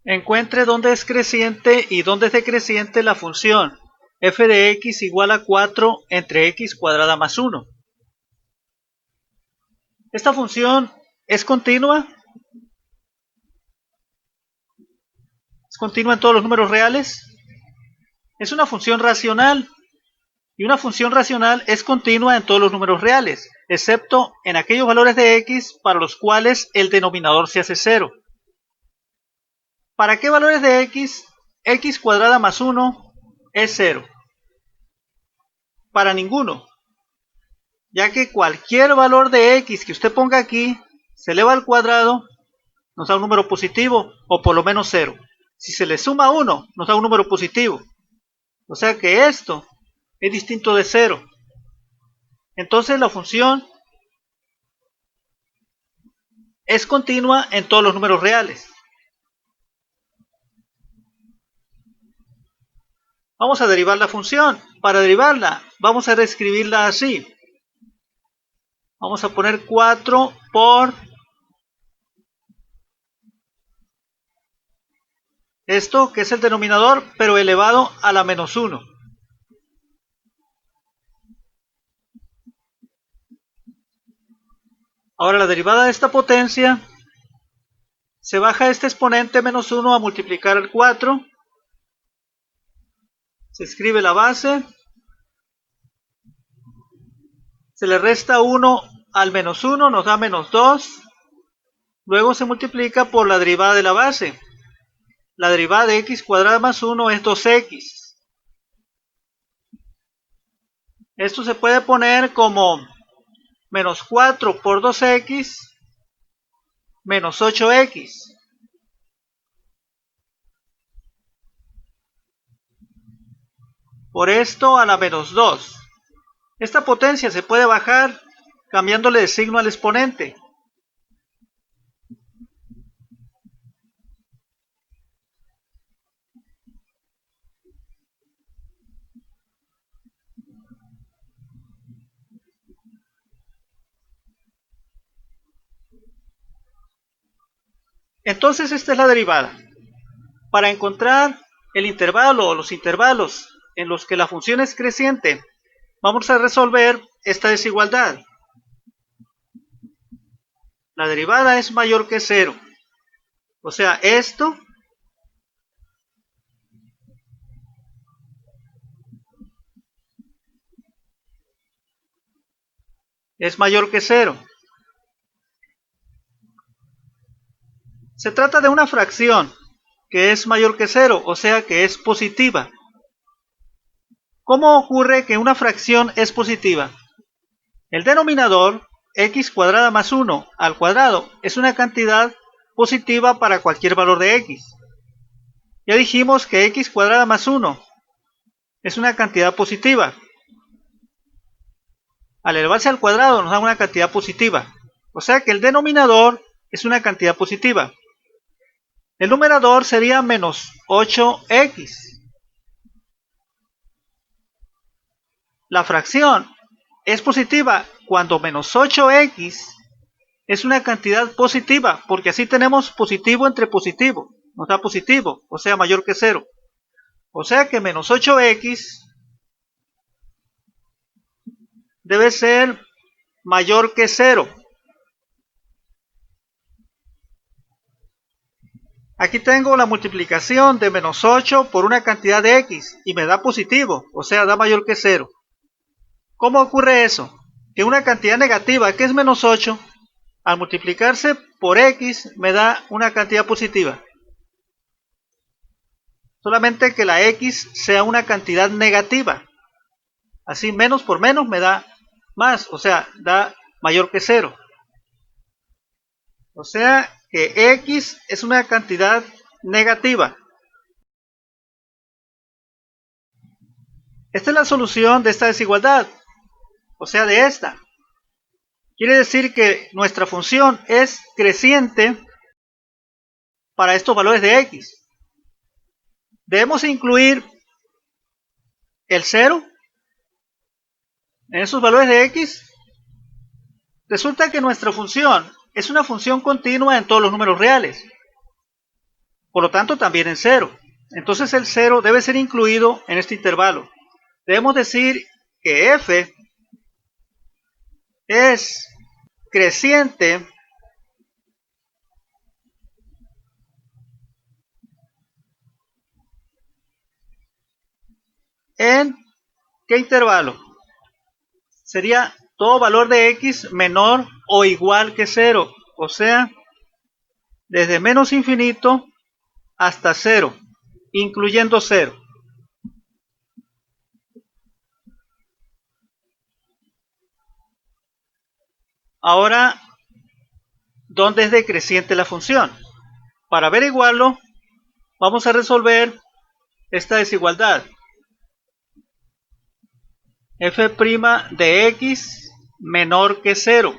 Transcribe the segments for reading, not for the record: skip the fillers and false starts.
Encuentre dónde es creciente y dónde es decreciente la función f de x igual a 4 entre x cuadrada más 1. Esta función es continua. ¿Es continua en todos los números reales? Es una función racional. Y una función racional es continua en todos los números reales, excepto en aquellos valores de x para los cuales el denominador se hace 0. ¿Para qué valores de x? X cuadrada más 1 es 0. Para ninguno, ya que cualquier valor de x que usted ponga aquí se eleva al cuadrado, nos da un número positivo o por lo menos 0. Si se le suma 1, nos da un número positivo. O sea que esto es distinto de 0. Entonces la función es continua en todos los números reales. Vamos a derivar la función. Para derivarla, vamos a reescribirla así. Vamos a poner 4 por esto, que es el denominador, pero elevado a la menos 1. Ahora la derivada de esta potencia, se baja este exponente menos 1 a multiplicar el 4. Se escribe la base. Se le resta 1 al menos 1, nos da menos 2. Luego se multiplica por la derivada de la base. La derivada de x cuadrada más 1 es 2x. Esto se puede poner como menos 4 por 2x menos 8x. Por esto a la menos 2. Esta potencia se puede bajar cambiándole de signo al exponente. Entonces esta es la derivada. Para encontrar el intervalo o los intervalos en los que la función es creciente, vamos a resolver esta desigualdad. La derivada es mayor que 0. O sea, esto es mayor que 0. Se trata de una fracción que es mayor que 0, o sea que es positiva. ¿Cómo ocurre que una fracción es positiva? El denominador, x cuadrada más 1 al cuadrado, es una cantidad positiva para cualquier valor de x. Ya dijimos que x cuadrada más 1 es una cantidad positiva. Al elevarse al cuadrado nos da una cantidad positiva. O sea que el denominador es una cantidad positiva. El numerador sería menos 8x. La fracción es positiva cuando menos 8x es una cantidad positiva, porque así tenemos positivo entre positivo. Nos da positivo, o sea mayor que 0. O sea que menos 8x debe ser mayor que 0. Aquí tengo la multiplicación de menos 8 por una cantidad de x y me da positivo, o sea da mayor que 0. ¿Cómo ocurre eso? Que una cantidad negativa, que es menos 8, al multiplicarse por x me da una cantidad positiva. Solamente que la x sea una cantidad negativa. Así menos por menos me da más, o sea, da mayor que 0. O sea que x es una cantidad negativa. Esta es la solución de esta desigualdad, o sea, de esta. Quiere decir que nuestra función es creciente para estos valores de x. Debemos incluir el 0 en esos valores de x. Resulta que nuestra función es una función continua en todos los números reales. por lo tanto también en 0. Entonces el 0 debe ser incluido en este intervalo. Debemos decir que f es creciente en ¿qué intervalo? Sería todo valor de x menor o igual que 0, o sea, desde menos infinito hasta 0, incluyendo 0. Ahora, ¿dónde es decreciente la función? Para averiguarlo, vamos a resolver esta desigualdad. F' de x menor que 0.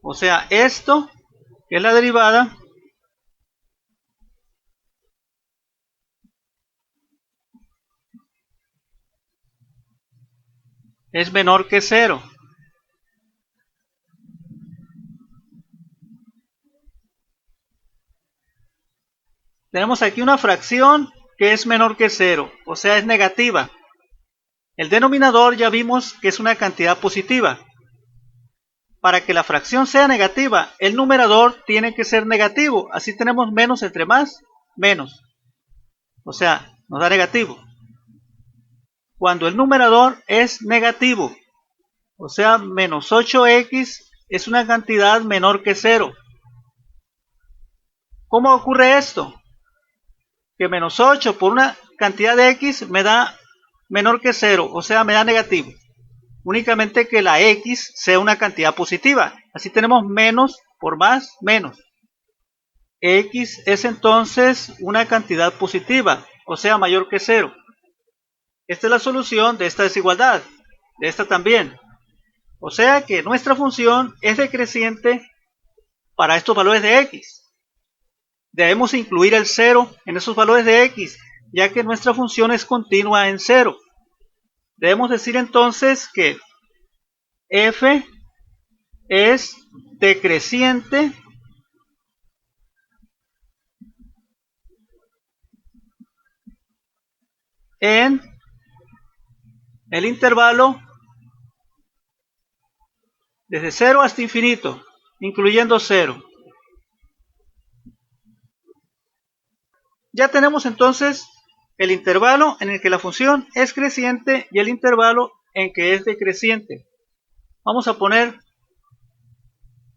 O sea, esto, que es la derivada, es menor que 0. Tenemos aquí una fracción que es menor que 0, o sea, es negativa. El denominador ya vimos que es una cantidad positiva. Para que la fracción sea negativa, el numerador tiene que ser negativo. Así tenemos menos entre más, menos. O sea, nos da negativo. Cuando el numerador es negativo, o sea, menos 8x es una cantidad menor que 0. ¿Cómo ocurre esto? Que menos 8 por una cantidad de x me da menor que 0, o sea, me da negativo. Únicamente que la x sea una cantidad positiva. Así tenemos menos por más, menos. X es entonces una cantidad positiva, o sea, mayor que 0. Esta es la solución de esta desigualdad, de esta también. O sea que nuestra función es decreciente para estos valores de x. Debemos incluir el 0 en esos valores de x, ya que nuestra función es continua en 0. Debemos decir entonces que f es decreciente en el intervalo desde 0 hasta infinito, incluyendo 0. Ya tenemos entonces el intervalo en el que la función es creciente y el intervalo en que es decreciente. Vamos a poner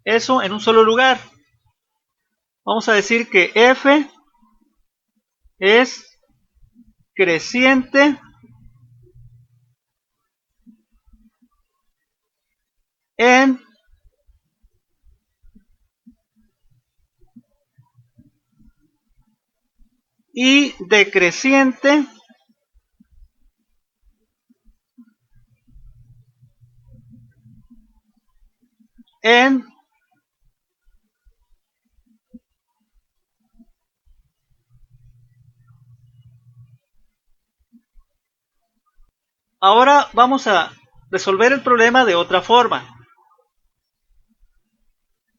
eso en un solo lugar. Vamos a decir que f es creciente en y decreciente en Ahora vamos a resolver el problema de otra forma.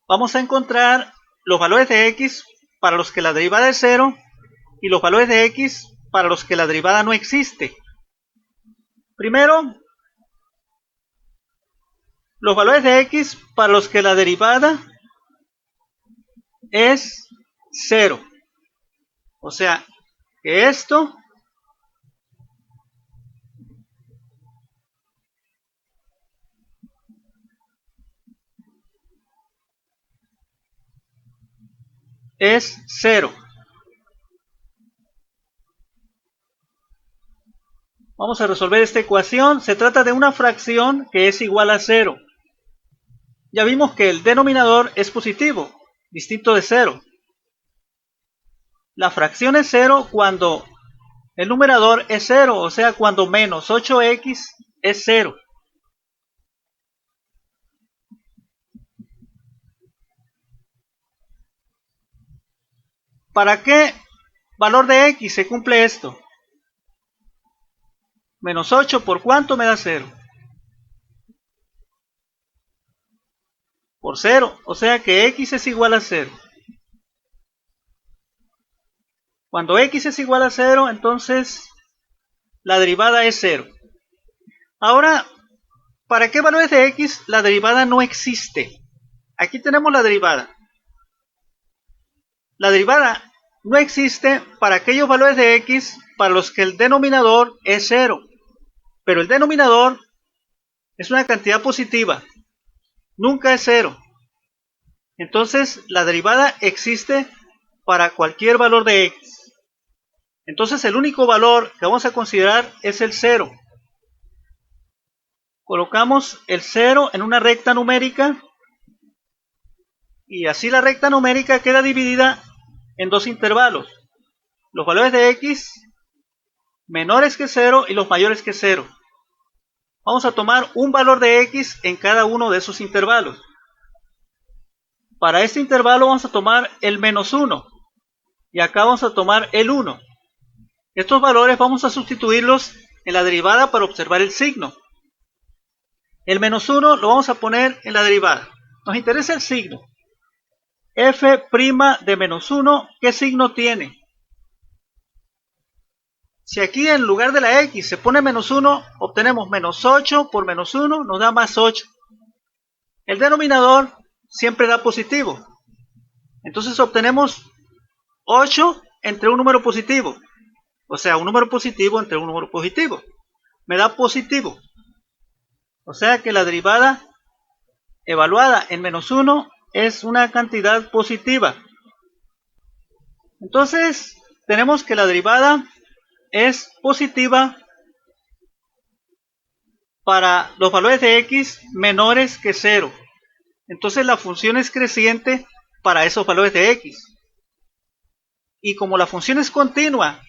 Vamos a encontrar los valores de x para los que la derivada es 0 y los valores de x para los que la derivada no existe. Primero, los valores de x para los que la derivada es 0. O sea, que esto es 0. Vamos a resolver esta ecuación. Se trata de una fracción que es igual a 0. Ya vimos que el denominador es positivo, distinto de 0. La fracción es 0 cuando el numerador es 0, o sea, cuando menos 8x es 0. ¿Para qué valor de x se cumple esto? Menos 8 por cuánto me da 0. Por 0, o sea que x es igual a 0. Cuando x es igual a 0, entonces la derivada es 0. Ahora, ¿para qué valores de x la derivada no existe? Aquí tenemos la derivada. La derivada no existe para aquellos valores de x para los que el denominador es 0. Pero el denominador es una cantidad positiva. Nunca es 0. Entonces, la derivada existe para cualquier valor de x. Entonces, el único valor que vamos a considerar es el 0. Colocamos el 0 en una recta numérica y así la recta numérica queda dividida en dos intervalos. Los valores de x menores que 0 y los mayores que 0. Vamos a tomar un valor de x en cada uno de esos intervalos. Para este intervalo vamos a tomar el menos 1 y acá vamos a tomar el 1. Estos valores vamos a sustituirlos en la derivada para observar el signo. El menos 1 lo vamos a poner en la derivada. Nos interesa el signo. F' de menos 1, ¿qué signo tiene? Si aquí en lugar de la x se pone menos 1, obtenemos menos 8 por menos 1, nos da más 8. El denominador siempre da positivo. Entonces obtenemos 8 entre un número positivo. O sea, un número positivo entre un número positivo. Me da positivo. O sea que la derivada evaluada en menos 1 es una cantidad positiva. Entonces, tenemos que la derivada es positiva para los valores de x menores que 0. Entonces, la función es creciente para esos valores de x. Y como la función es continua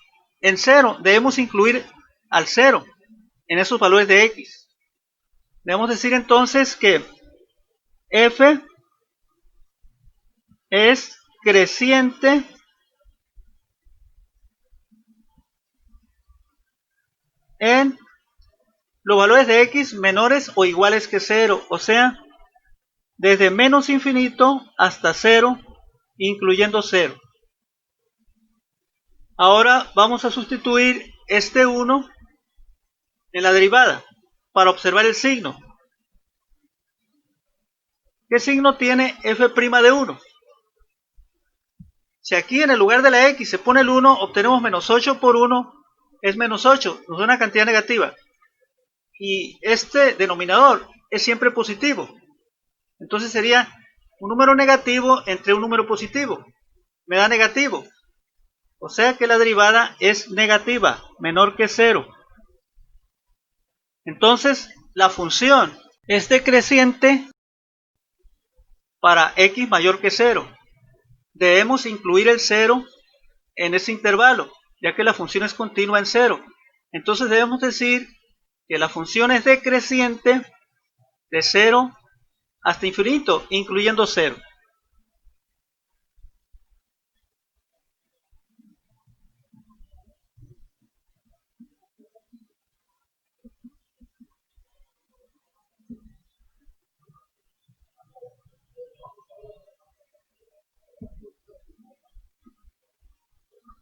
en 0, debemos incluir al 0 en esos valores de x. Debemos decir entonces que f es creciente en los valores de x menores o iguales que 0, o sea, desde menos infinito hasta 0, incluyendo 0. Ahora vamos a sustituir este 1 en la derivada para observar el signo. ¿Qué signo tiene f' de 1? Si aquí en el lugar de la x se pone el 1, obtenemos menos 8 por 1, es menos 8, nos da una cantidad negativa. Y este denominador es siempre positivo. Entonces sería un número negativo entre un número positivo. Me da negativo. O sea que la derivada es negativa, menor que 0. Entonces la función es decreciente para x mayor que 0. Debemos incluir el 0 en ese intervalo, ya que la función es continua en 0. Entonces debemos decir que la función es decreciente de 0 hasta infinito, incluyendo 0.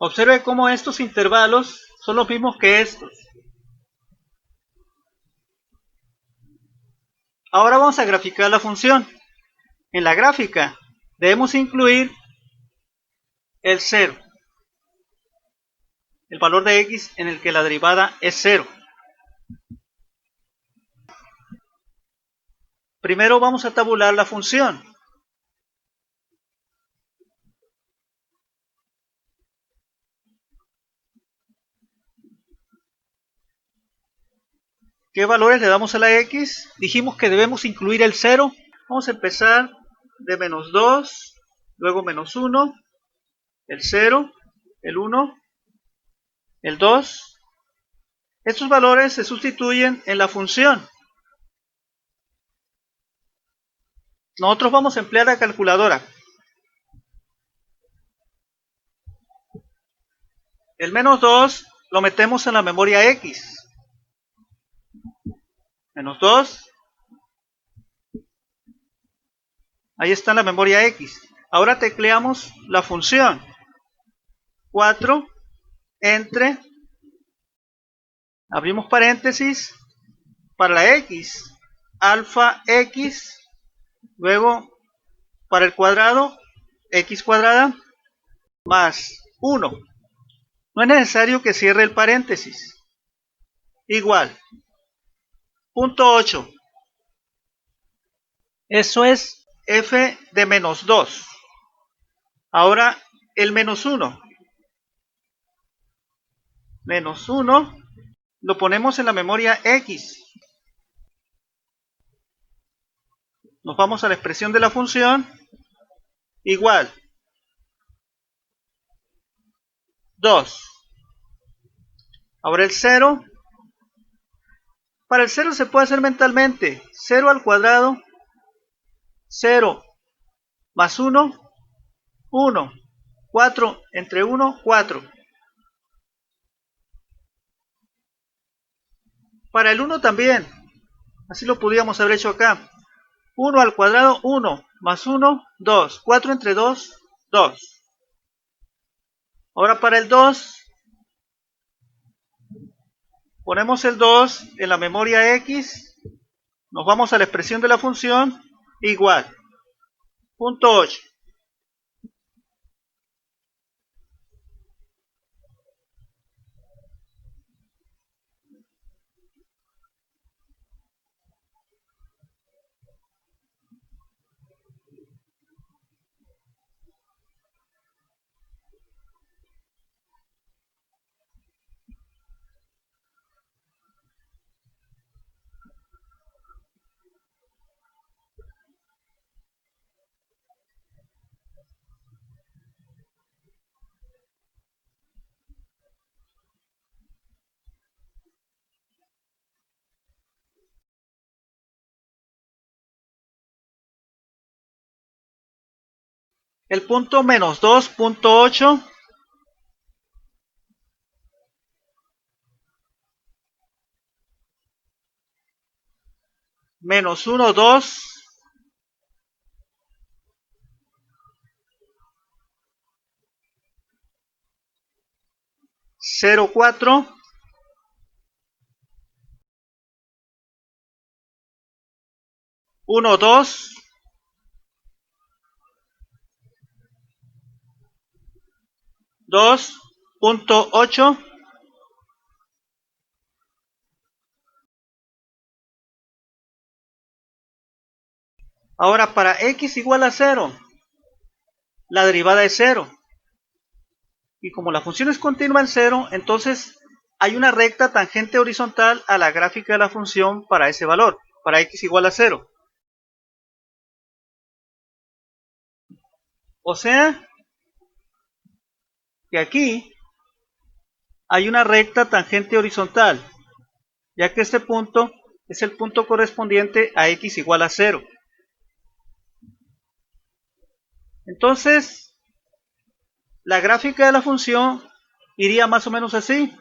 Observe cómo estos intervalos son los mismos que estos. Ahora vamos a graficar la función. En la gráfica debemos incluir el 0, el valor de x en el que la derivada es 0. Primero vamos a tabular la función. ¿Qué valores le damos a la x? Dijimos que debemos incluir el 0. Vamos a empezar de menos 2, luego menos 1, el 0, el 1, el 2. Estos valores se sustituyen en la función. Nosotros vamos a emplear la calculadora. El menos 2 lo metemos en la memoria x. Menos 2. Ahí está en la memoria x. Ahora tecleamos la función. 4 entre, abrimos paréntesis, para la x, alfa x, luego para el cuadrado, x cuadrada, más 1. No es necesario que cierre el paréntesis. Igual. Punto 8. Eso es f de menos 2. Ahora el menos 1. Menos 1 lo ponemos en la memoria x. Nos vamos a la expresión de la función. Igual. 2. Ahora el 0. Para el 0 se puede hacer mentalmente. 0 al cuadrado. 0 más 1. 1. 4 entre 1, 4. Para el 1 también. Así lo podríamos haber hecho acá. 1 al cuadrado, 1. Más 1, 2. 4 entre 2, 2. Ahora para el 2, ponemos el 2 en la memoria x. Nos vamos a la expresión de la función. Igual. Punto 8. El punto menos 2.8 menos 1, 2 0, 4 1, 2 2.8. Ahora para x igual a 0, la derivada es 0. Y como la función es continua en 0, entonces hay una recta tangente horizontal a la gráfica de la función para ese valor, para x igual a 0. O sea, que aquí hay una recta tangente horizontal, ya que este punto es el punto correspondiente a x igual a 0. Entonces, la gráfica de la función iría más o menos así.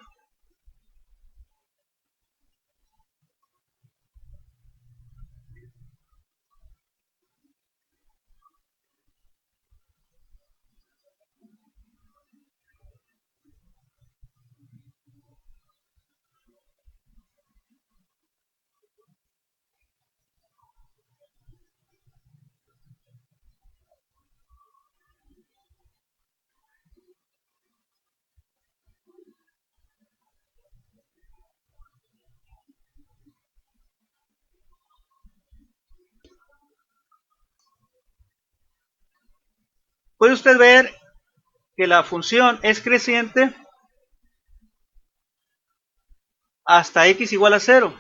Puede usted ver que la función es creciente hasta x igual a 0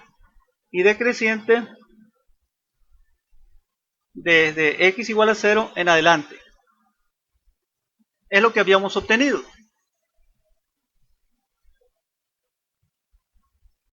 y decreciente desde x igual a 0 en adelante. Es lo que habíamos obtenido.